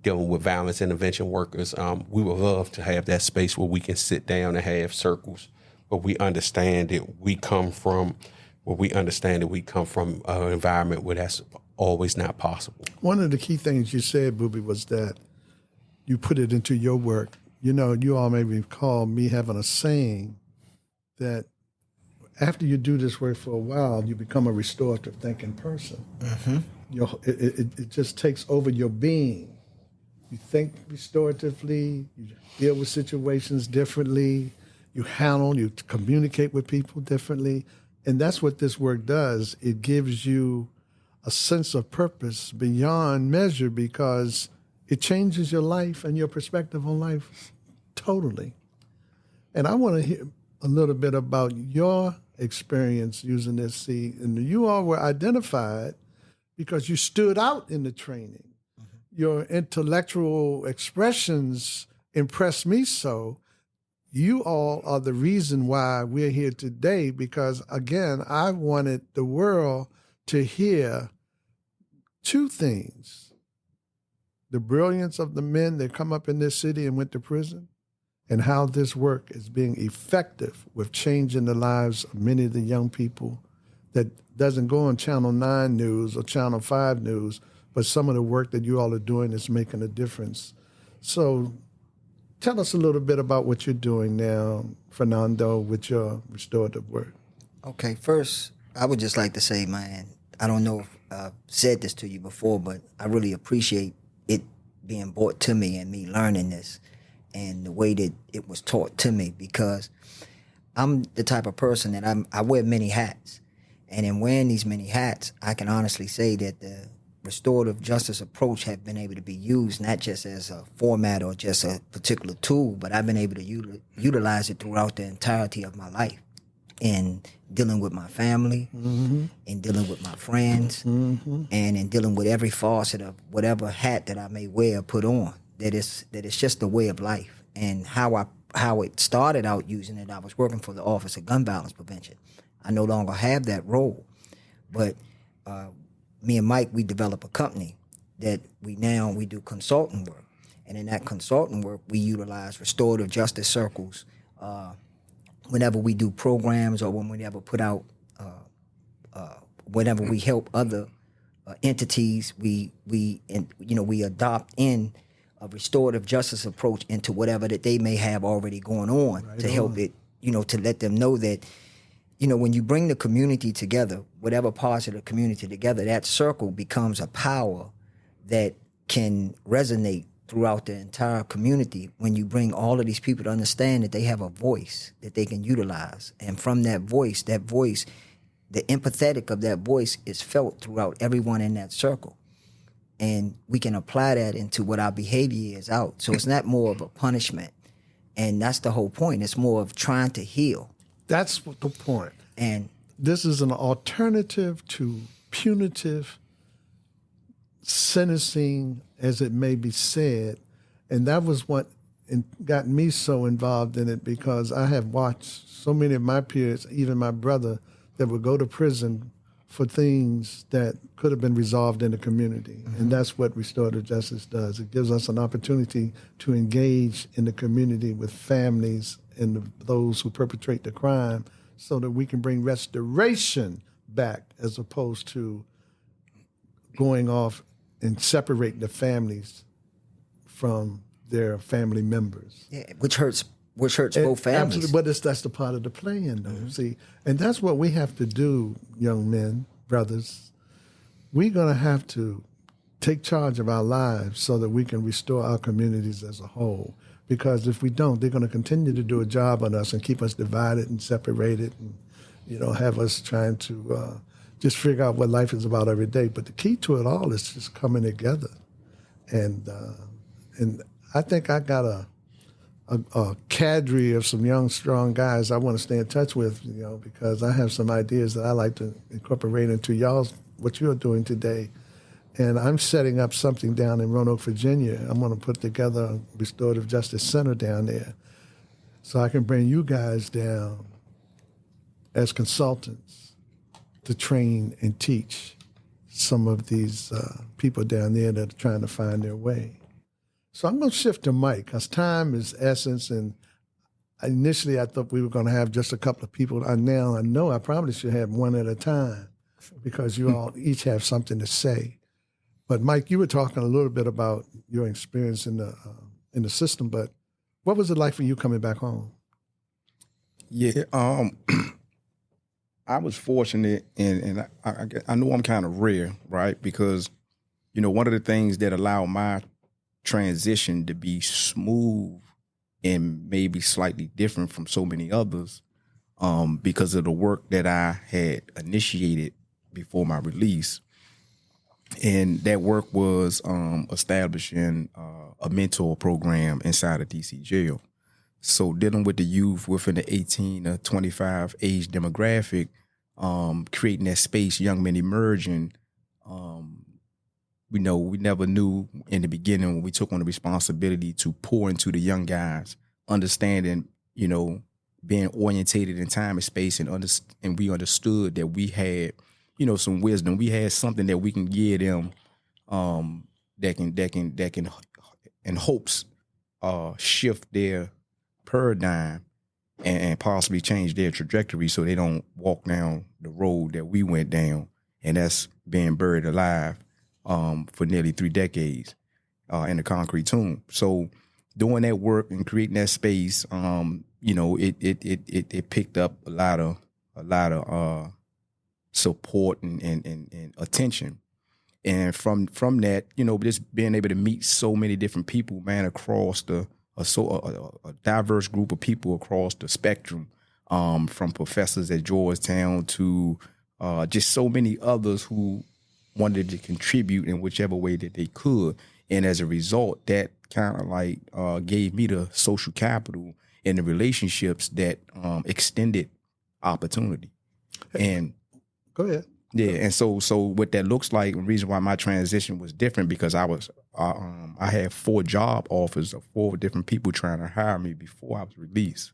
Dealing with violence intervention workers, we would love to have that space where we can sit down and have circles, but we understand that we come from an environment where that's always not possible. One of the key things you said, Boobie, was that you put it into your work. You know, you all may recall me having a saying that after you do this work for a while, you become a restorative thinking person. Mm-hmm. It just takes over your being. You think restoratively, you deal with situations differently, you communicate with people differently. And that's what this work does. It gives you a sense of purpose beyond measure because it changes your life and your perspective on life totally. And I want to hear a little bit about your experience using this. See, and you all were identified because you stood out in the training. Mm-hmm. Your intellectual expressions impressed me so. You all are the reason why we're here today because, again, I wanted the world to hear two things. The brilliance of the men that come up in this city and went to prison and how this work is being effective with changing the lives of many of the young people that doesn't go on Channel 9 News or Channel 5 News, but some of the work that you all are doing is making a difference. So tell us a little bit about what you're doing now, Fernando, with your restorative work. Okay, first, I would just like to say, man, I don't know if I've said this to you before, but I really appreciate it being brought to me and me learning this and the way that it was taught to me because I'm the type of person that I wear many hats. And in wearing these many hats, I can honestly say that the restorative justice approach have been able to be used not just as a format or just a particular tool, but I've been able to utilize it throughout the entirety of my life in dealing with my family, mm-hmm. in dealing with my friends, mm-hmm. and in dealing with every facet of whatever hat that I may wear or put on. That it's just a way of life. And how it started out using it, I was working for the Office of Gun Violence Prevention. I no longer have that role, but me and Mike, we develop a company that we do consulting work. And in that consulting work, we utilize restorative justice circles whenever we do programs or when we ever put out, whenever we help other entities, we adopt in a restorative justice approach into whatever that they may have already going on right to help it, to let them know that, when you bring the community together, whatever parts of the community together, that circle becomes a power that can resonate throughout the entire community when you bring all of these people to understand that they have a voice that they can utilize. And from that voice, the empathetic of that voice is felt throughout everyone in that circle. And we can apply that into what our behavior is out. So it's not more of a punishment. And that's the whole point. It's more of trying to heal. That's what the point. And this is an alternative to punitive sentencing, as it may be said. And that was what got me so involved in it, because I have watched so many of my peers, even my brother, that would go to prison for things that could have been resolved in the community. Mm-hmm. And that's what restorative justice does. It gives us an opportunity to engage in the community with families and those who perpetrate the crime, so that we can bring restoration back, as opposed to going off and separating the families from their family members. Yeah, which hurts both families. Absolutely, but that's the part of the plan, though. Mm-hmm. See, and that's what we have to do, young men, brothers. We're going to have to take charge of our lives so that we can restore our communities as a whole. Because if we don't, they're going to continue to do a job on us and keep us divided and separated, and have us trying to just figure out what life is about every day. But the key to it all is just coming together, and I think I got a cadre of some young, strong guys I want to stay in touch with, because I have some ideas that I like to incorporate into what you're doing today. And I'm setting up something down in Roanoke, Virginia. I'm going to put together a Restorative Justice Center down there, so I can bring you guys down as consultants to train and teach some of these people down there that are trying to find their way. So I'm going to shift to Mike, because time is essence. And initially I thought we were going to have just a couple of people. Now I know I probably should have one at a time, because you all each have something to say. But Mike, you were talking a little bit about your experience in the system, but what was it like for you coming back home? Yeah, I was fortunate, and I know I'm kind of rare, right? Because, one of the things that allowed my transition to be smooth and maybe slightly different from so many others, because of the work that I had initiated before my release. And that work was establishing a mentor program inside of DC jail. So dealing with the youth within the 18 to 25 age demographic, creating that space, young men emerging, we never knew in the beginning when we took on the responsibility to pour into the young guys, understanding, being orientated in time and space, and we understood that we had, some wisdom. We had something that we can give them, that can in hopes shift their paradigm and possibly change their trajectory, so they don't walk down the road that we went down, and that's being buried alive for nearly 3 decades in the concrete tomb. So doing that work and creating that space, it picked up a lot of support and attention. And from that, just being able to meet so many different people, man, across a diverse group of people across the spectrum, from professors at Georgetown to just so many others who wanted to contribute in whichever way that they could. And as a result, that kind of gave me the social capital and the relationships that extended opportunity. And go ahead. Yeah, and so what that looks like, the reason why my transition was different, because I had 4 job offers of 4 different people trying to hire me before I was released.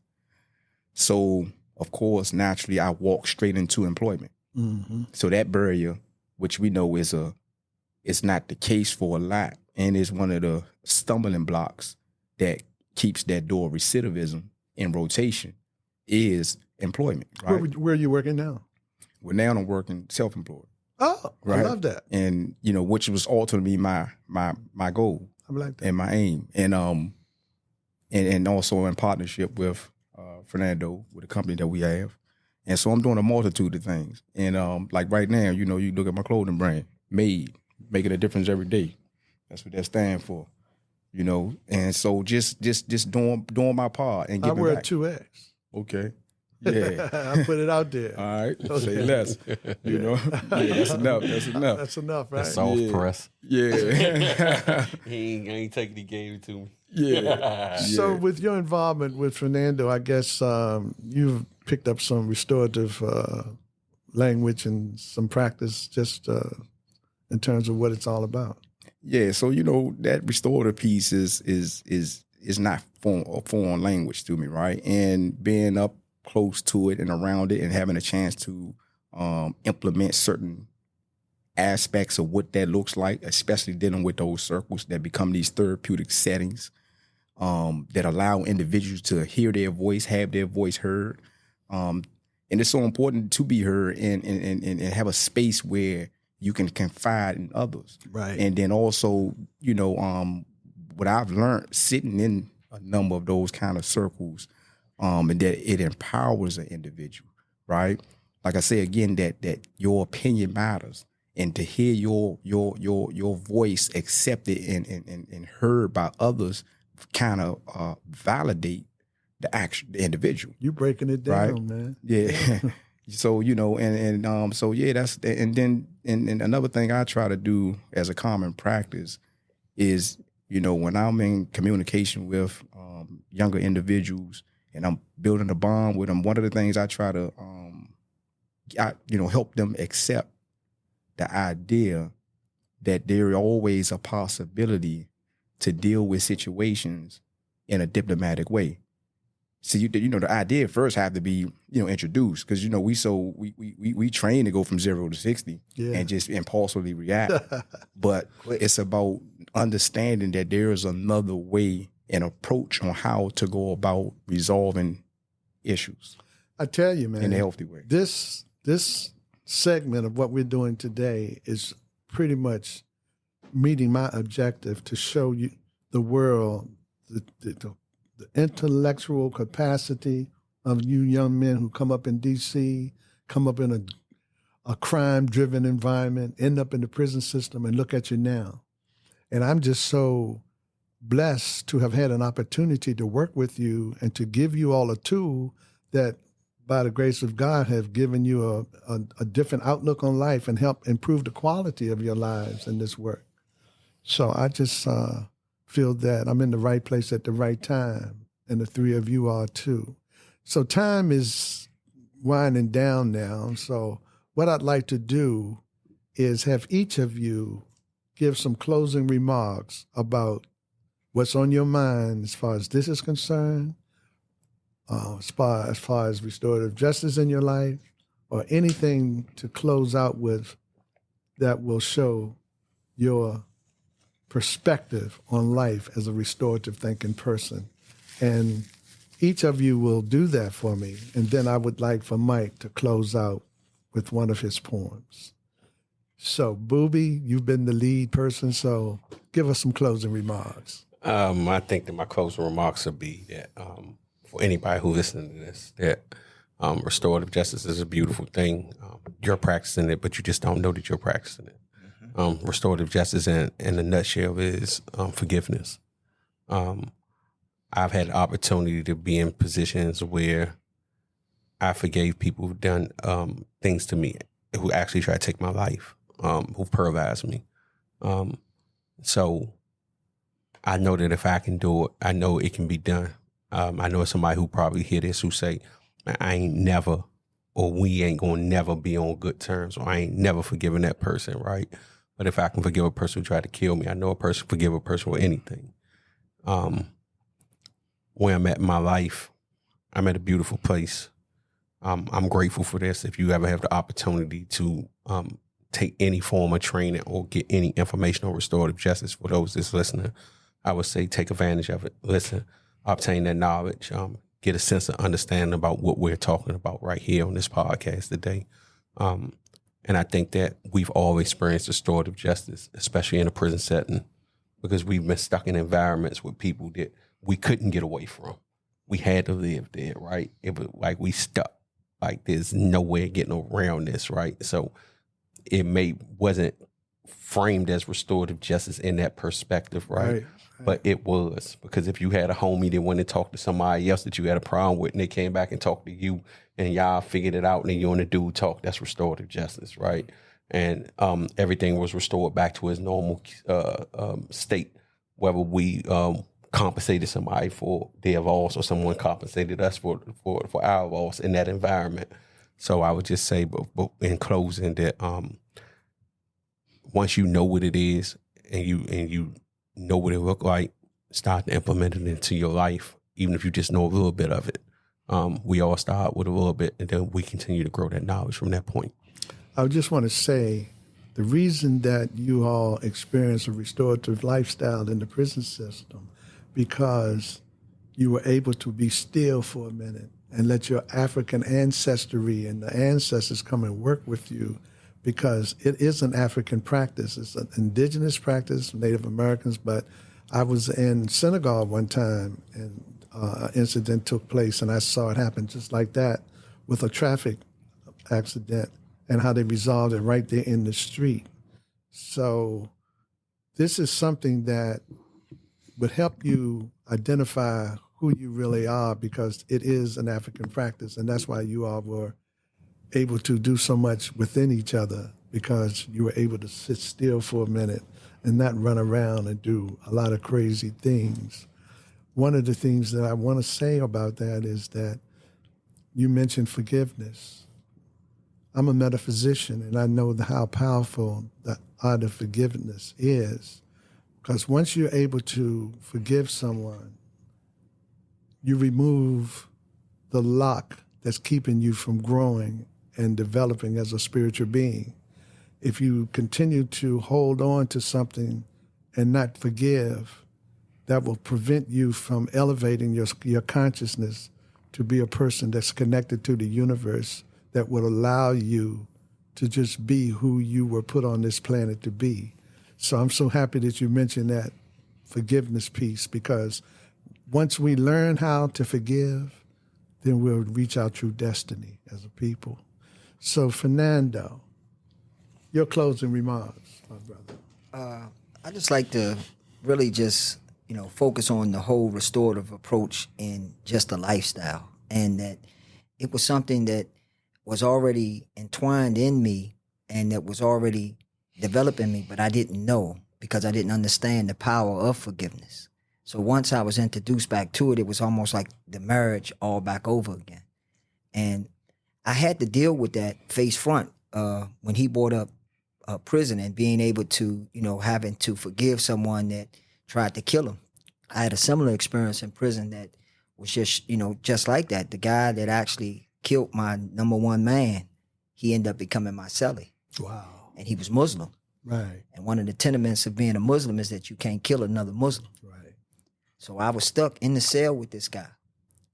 So of course, naturally, I walked straight into employment. Mm-hmm. So that barrier, which we know it's not the case for a lot, and is one of the stumbling blocks that keeps that door of recidivism in rotation, is employment. Right? Where are you working now? Well, now I'm working self-employed. Oh, right? I love that. And, which was ultimately my goal. I like that. And my aim. And also in partnership with Fernando, with the company that we have. And so I'm doing a multitude of things. And like right now, you look at my clothing brand, Made, making a difference every day. That's what that stands for. And so just doing my part and giving back. I wear a 2X. Okay. Yeah. I put it out there. All right. Say less. Yeah, that's enough. That's enough. That's enough, right? The soft press. Yeah. I ain't taking, he gave it to me. Yeah. So with your involvement with Fernando, I guess you've picked up some restorative language and some practice just in terms of what it's all about. Yeah, so that restorative piece is not a foreign language to me, right? And being up close to it and around it and having a chance to implement certain aspects of what that looks like, especially dealing with those circles that become these therapeutic settings that allow individuals to hear their voice, have their voice heard. And it's so important to be heard and have a space where you can confide in others. Right. And then also, what I've learned sitting in a number of those kind of circles, and that it empowers an individual, right? Like I say again, that your opinion matters, and to hear your voice accepted and heard by others kind of validate the individual. You breaking it down, right? man. Yeah. So, so yeah, that's, and then another thing I try to do as a common practice is, when I'm in communication with younger individuals and I'm building a bond with them, one of the things I try to, help them accept the idea that there is always a possibility to deal with situations in a diplomatic way. So the idea first have to be introduced, because we train to go from 0 to 60 and just impulsively react. But it's about understanding that there is another way and approach on how to go about resolving issues. I tell you, man, in a healthy way. This segment of what we're doing today is pretty much meeting my objective to show you the world the intellectual capacity of you young men who come up in D.C., come up in a crime-driven environment, end up in the prison system, and look at you now. And I'm just so blessed to have had an opportunity to work with you and to give you all a tool that, by the grace of God, have given you a different outlook on life and help improve the quality of your lives in this work. So I just feel that I'm in the right place at the right time, and the three of you are too. So time is winding down now. So what I'd like to do is have each of you give some closing remarks about what's on your mind as far as this is concerned, as far as restorative justice in your life, or anything to close out with that will show your perspective on life as a restorative thinking person. And each of you will do that for me. And then I would like for Mike to close out with one of his poems. So, Boobie, you've been the lead person, so give us some closing remarks. I think that my closing remarks would be that for anybody who's listening to this, that restorative justice is a beautiful thing. You're practicing it, but you just don't know that you're practicing it. Restorative justice in a nutshell is forgiveness. I've had the opportunity to be in positions where I forgave people who've done things to me, who actually tried to take my life, who paralyzed me. So I know that if I can do it, I know it can be done. I know somebody who probably hear this who say, I ain't never, or we ain't gonna never be on good terms, or I ain't never forgiven that person, right? But if I can forgive a person who tried to kill me, I know a person can forgive a person for anything. Where I'm at in my life, I'm at a beautiful place. I'm grateful for this. If you ever have the opportunity to take any form of training or get any information on restorative justice, for those that's listening, I would say take advantage of it. Listen, obtain that knowledge, get a sense of understanding about what we're talking about right here on this podcast today. And I think that we've all experienced restorative justice, especially in a prison setting, because we've been stuck in environments with people that we couldn't get away from. We had to live there, right? It was like we stuck. Like there's no way of getting around this, right? So it wasn't framed as restorative justice in that perspective, right? But it was, because if you had a homie that went and talked to somebody else that you had a problem with, and they came back and talked to you, and y'all figured it out, and then you and the dude talk, that's restorative justice, right? And everything was restored back to its normal state, whether we compensated somebody for their loss, or someone compensated us for our loss in that environment. So I would just say, but in closing, that once you know what it is and you know what it look like, start to implement it into your life, even if you just know a little bit of it. We all start with a little bit, and then we continue to grow that knowledge from that point. I just want to say, the reason that you all experience a restorative lifestyle in the prison system, because you were able to be still for a minute and let your African ancestry and the ancestors come and work with you, because it is an African practice. It's an indigenous practice, Native Americans, but I was in Senegal one time, and an incident took place, and I saw it happen just like that with a traffic accident, and how they resolved it right there in the street. So this is something that would help you identify who you really are, because it is an African practice, and that's why you all were able to do so much within each other, because you were able to sit still for a minute and not run around and do a lot of crazy things. One of the things that I want to say about that is that you mentioned forgiveness. I'm a metaphysician, and I know how powerful the art of forgiveness is, because once you're able to forgive someone, you remove the lock that's keeping you from growing and developing as a spiritual being. If you continue to hold on to something and not forgive, that will prevent you from elevating your consciousness to be a person that's connected to the universe, that will allow you to just be who you were put on this planet to be. So I'm so happy that you mentioned that forgiveness piece, because once we learn how to forgive, then we'll reach our true destiny as a people. So Fernando, your closing remarks, my brother. I just like to really just, focus on the whole restorative approach in just a lifestyle, and that it was something that was already entwined in me and that was already developing me, but I didn't know, because I didn't understand the power of forgiveness. So once I was introduced back to it, it was almost like the marriage all back over again. And I had to deal with that face front when he brought up prison and being able to, having to forgive someone that tried to kill him. I had a similar experience in prison that was just, just like that. The guy that actually killed my number one man, he ended up becoming my cellie. Wow. And he was Muslim. Right. And one of the tenements of being a Muslim is that you can't kill another Muslim. Right. So I was stuck in the cell with this guy,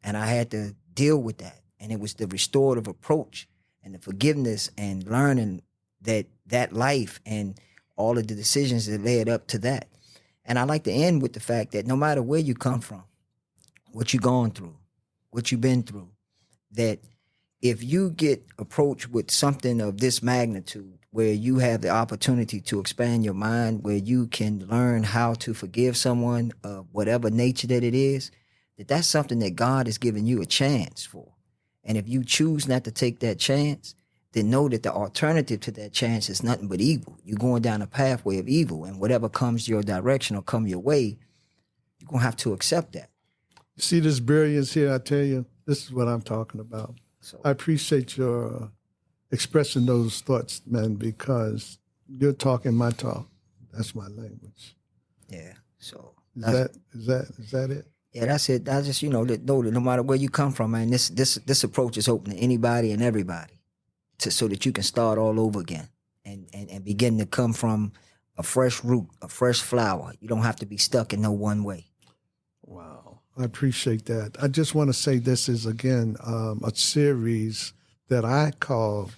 and I had to deal with that. And it was the restorative approach and the forgiveness and learning that life and all of the decisions that led up to that. And I like to end with the fact that no matter where you come from, what you've gone through, what you've been through, that if you get approached with something of this magnitude, where you have the opportunity to expand your mind, where you can learn how to forgive someone of whatever nature that it is, that's something that God has given you a chance for. And if you choose not to take that chance, then know that the alternative to that chance is nothing but evil. You're going down a pathway of evil, and whatever comes your direction or come your way, you're going to have to accept that. You see this brilliance here, I tell you, this is what I'm talking about. So I appreciate your expressing those thoughts, man, because you're talking my talk. That's my language. yeah, so Is that it? yeah, that's it. I just know that no matter where you come from, man, this approach is open to anybody and everybody, so that you can start all over again and begin to come from a fresh root, a fresh flower. You don't have to be stuck in no one way. Wow. I appreciate that. I just want to say this is, again, a series that I call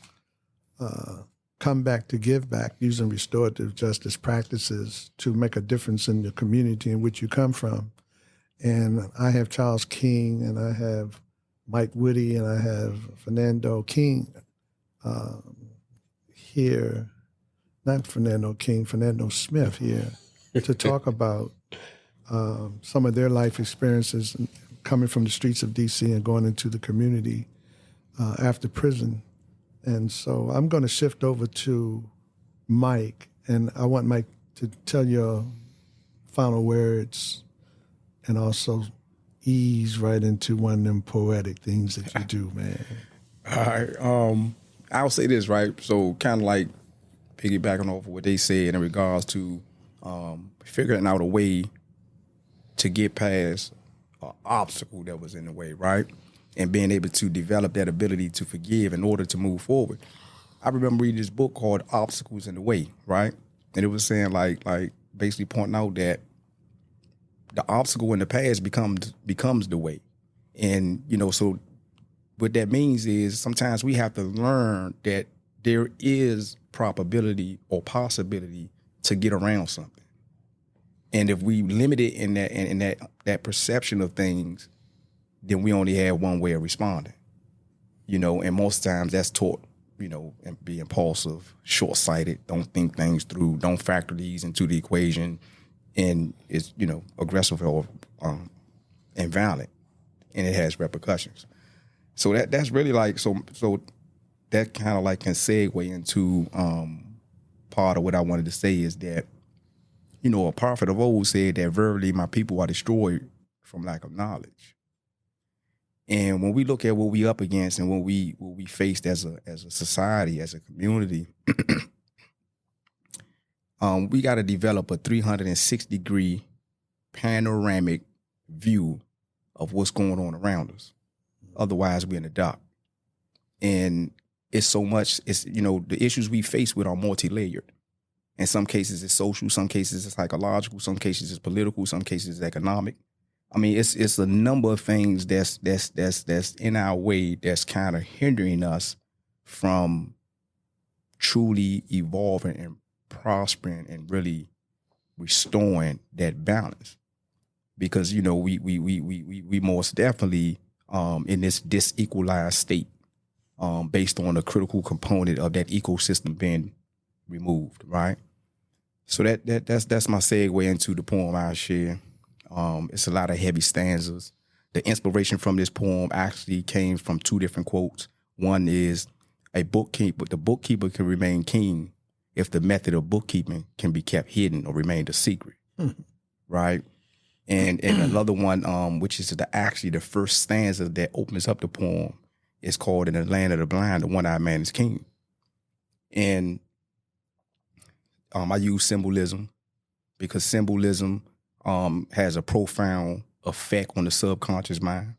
Come Back to Give Back, using restorative justice practices to make a difference in the community in which you come from. And I have Charles King, and I have Mike Woody, and I have Fernando King here, not Fernando King, Fernando Smith here to talk about some of their life experiences coming from the streets of D.C. and going into the community after prison. And so I'm going to shift over to Mike, and I want Mike to tell your final words and also ease right into one of them poetic things that you do, man. All right. I'll say this, right? So kind of like piggybacking off of what they said in regards to figuring out a way to get past an obstacle that was in the way, right? And being able to develop that ability to forgive in order to move forward. I remember reading this book called Obstacles in the Way, right? And it was saying like basically pointing out that the obstacle in the past becomes the way. And, so what that means is sometimes we have to learn that there is probability or possibility to get around something. And if we limit it in that perception of things, then we only have one way of responding. And most times that's taught, and be impulsive, short-sighted, don't think things through, don't factor these into the equation, and it's, aggressive or and violent, and it has repercussions. So that's really like so that kind of like can segue into part of what I wanted to say is that, a prophet of old said that verily my people are destroyed from lack of knowledge. And when we look at what we up against and what we faced as a society, as a community, we got to develop a 360-degree panoramic view of what's going on around us. Otherwise, we're in the dark. And it's so much, the issues we face with are multi-layered. In some cases, it's social, some cases it's psychological, some cases it's political, some cases it's economic. I mean, it's a number of things that's in our way that's kind of hindering us from truly evolving and prospering and really restoring that balance. Because, we most definitely in this disequalized state based on a critical component of that ecosystem being removed, right? So that's my segue into the poem I share. It's a lot of heavy stanzas. The inspiration from this poem actually came from two different quotes. One is the bookkeeper can remain king if the method of bookkeeping can be kept hidden or remained a secret, right? And another one, which is actually the first stanza that opens up the poem, is called "In the Land of the Blind, the One-Eyed Man is King." And I use symbolism because symbolism has a profound effect on the subconscious mind.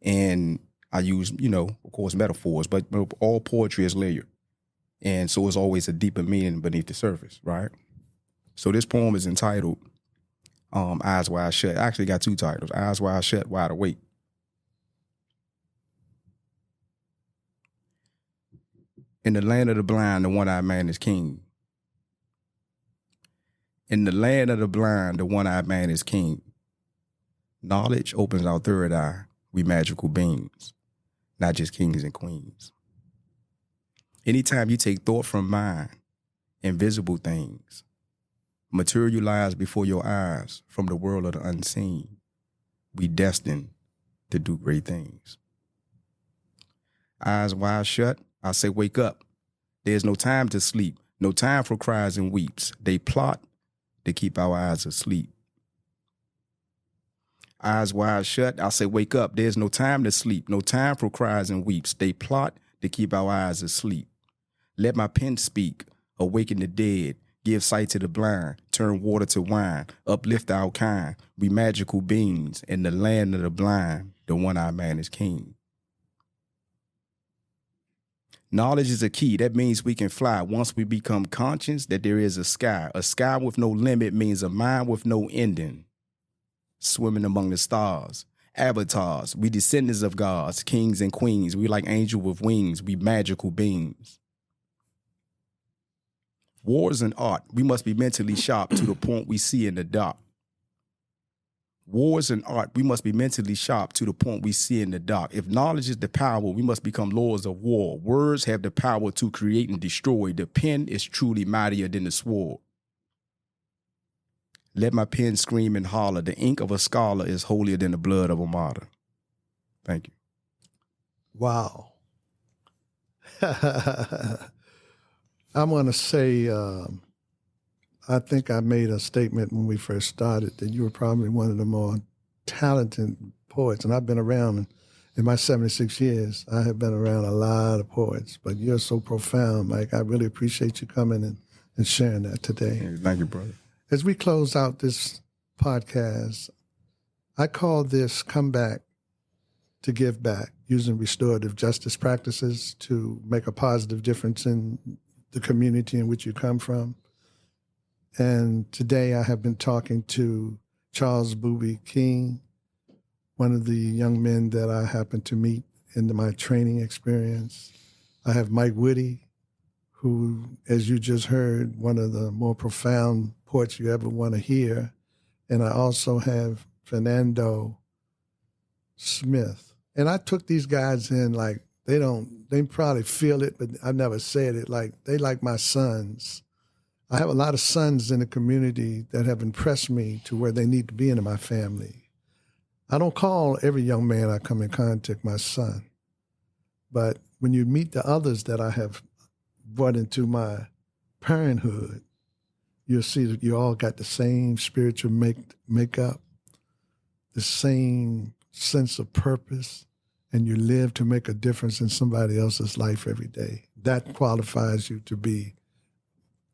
And I use, of course, metaphors, but all poetry is layered. And so it's always a deeper meaning beneath the surface, right? So this poem is entitled Eyes Wide Shut. I actually got two titles, Eyes Wide Shut, Wide Awake. In the land of the blind, the one-eyed man is king. In the land of the blind, the one-eyed man is king. Knowledge opens our third eye. We magical beings, not just kings and queens. Anytime you take thought from mind, invisible things materialize before your eyes from the world of the unseen. We destined to do great things. Eyes wide shut, I say wake up. There's no time to sleep, no time for cries and weeps. They plot to keep our eyes asleep. Eyes wide shut, I say wake up. There's no time to sleep, no time for cries and weeps. They plot to keep our eyes asleep. Let my pen speak, awaken the dead, give sight to the blind, turn water to wine, uplift our kind. We magical beings in the land of the blind, the one-eyed man is king. Knowledge is a key. That means we can fly once we become conscious that there is a sky. A sky with no limit means a mind with no ending. Swimming among the stars. Avatars. We descendants of gods, kings and queens. We like angels with wings. We magical beings. Wars and art. We must be mentally sharp to the point we see in the dark. Wars and art, we must be mentally sharp to the point we see in the dark. If knowledge is the power, we must become lords of war. Words have the power to create and destroy. The pen is truly mightier than the sword. Let my pen scream and holler. The ink of a scholar is holier than the blood of a martyr. Thank you. Wow. I'm going to say I think I made a statement when we first started that you were probably one of the more talented poets. And I've been around in my 76 years. I have been around a lot of poets, but you're so profound, Mike. I really appreciate you coming and sharing that today. Yeah, thank you, brother. As we close out this podcast, I call this Come Back to Give Back, using restorative justice practices to make a positive difference in the community in which you come from. And today I have been talking to Charles Boobie King, one of the young men that I happened to meet in my training experience. I have Mike Woody, who, as you just heard, one of the more profound poets you ever want to hear. And I also have Fernando Smith. And I took these guys in like, they probably feel it, but I never said it, like they like my sons. I have a lot of sons in the community that have impressed me to where they need to be in my family. I don't call every young man I come in contact my son, but when you meet the others that I have brought into my parenthood, you'll see that you all got the same spiritual makeup, the same sense of purpose, and you live to make a difference in somebody else's life every day. That qualifies you to be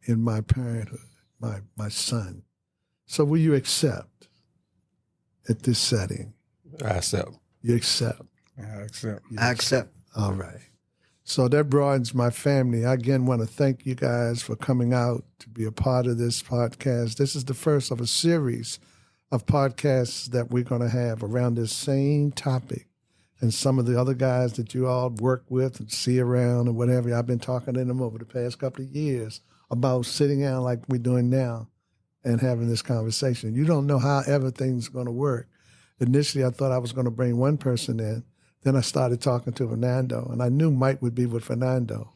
in my parenthood, my son. So will you accept at this setting? I accept. You accept. I accept. I accept. All right. So that broadens my family. I again want to thank you guys for coming out to be a part of this podcast. This is the first of a series of podcasts that we're going to have around this same topic. And some of the other guys that you all work with and see around or whatever, I've been talking to them over the past couple of years about sitting down like we're doing now and having this conversation. You don't know how everything's going to work. Initially, I thought I was going to bring one person in. Then I started talking to Fernando, and I knew Mike would be with Fernando.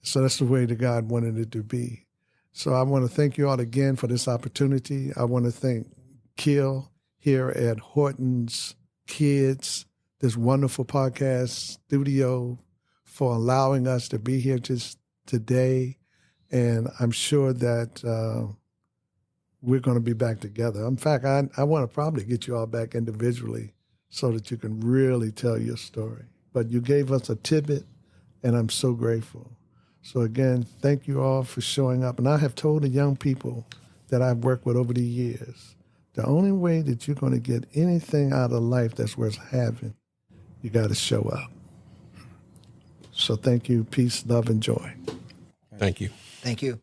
So that's the way that God wanted it to be. So I want to thank you all again for this opportunity. I want to thank Kill here at Horton's Kids, this wonderful podcast studio, for allowing us to be here just today. And I'm sure that we're going to be back together. In fact, I want to probably get you all back individually so that you can really tell your story. But you gave us a tidbit, and I'm so grateful. So again, thank you all for showing up. And I have told the young people that I've worked with over the years, the only way that you're going to get anything out of life that's worth having, you got to show up. So thank you. Peace, love, and joy. Thank you. Thank you.